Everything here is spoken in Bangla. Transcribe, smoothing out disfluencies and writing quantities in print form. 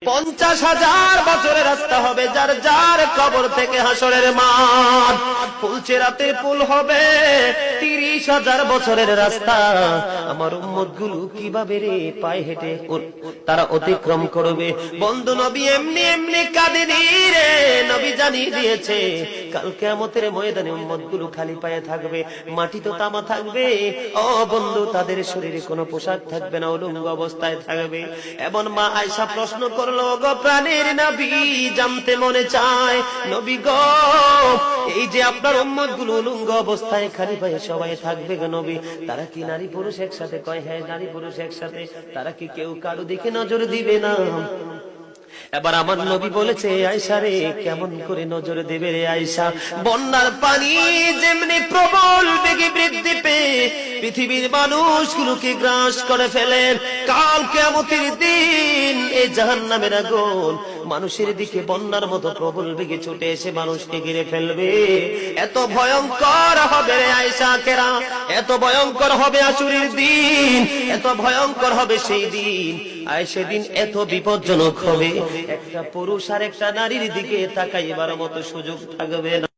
50,000 বছরের রাস্তা হবে, যার যার কবর থেকে হাসরের মাঠ। ফুলচেরাতের পুল হবে 30,000 বছরের রাস্তা। আমার উম্মত গুলো কিভাবে রে পায়ে হেঁটে তারা অতিক্রম করবে? বন্ধু নবী এমনি এমনি কাঁদেনি রে, নবী জানিয়ে দিয়েছে কাল কিয়ামতের ময়দানে উম্মত গুলো খালি পায়ে থাকবে, মাটি তো তামা থাকবে। ও বন্ধু, তাদের শরীরে কোনো পোশাক থাকবে না, উলঙ্গ অবস্থায় থাকবে। এবং মা আয়েশা প্রশ্ন করলো, গো প্রাণের নবী, জানতে মনে চায় নবী গো, এই যে আপনার উম্মত গুলো উলঙ্গ অবস্থায় খালি পায়ে সবাই থাকবে গো নবী, তারা কি নারী পুরুষ একসাথে? কয় হ্যাঁ, নারী পুরুষ একসাথে। তারা কি কেউ কারো দিকে নজর দিবে না? এবার আমার নবী বলেছে, আয়েশা রে, কেমন করে নজর দেবে রে আয়েশা? বন্যার পানি যেমনি প্রবল বেগে বৃদ্ধি পেয়ে পৃথিবীর মানুষগুলোকে গ্রাস করে ফেলেন, কাল কিয়ামতের দিন এই জাহান্নামের আগুন মানুষের দিকে বন্যার মতো প্রবল বেগে ছুটে এসে মানুষকে ঘিরে ফেলবে। এত ভয়ঙ্কর হবে রে আয়েশা কেরা, এত ভয়ঙ্কর হবে আসরের দিন, এত ভয়ঙ্কর হবে সেই দিন। আর সেদিন এত বিপজ্জনক হবে, একটা পুরুষ আর একটা নারীর দিকে তাকাইবার মতো সুযোগ থাকবে না।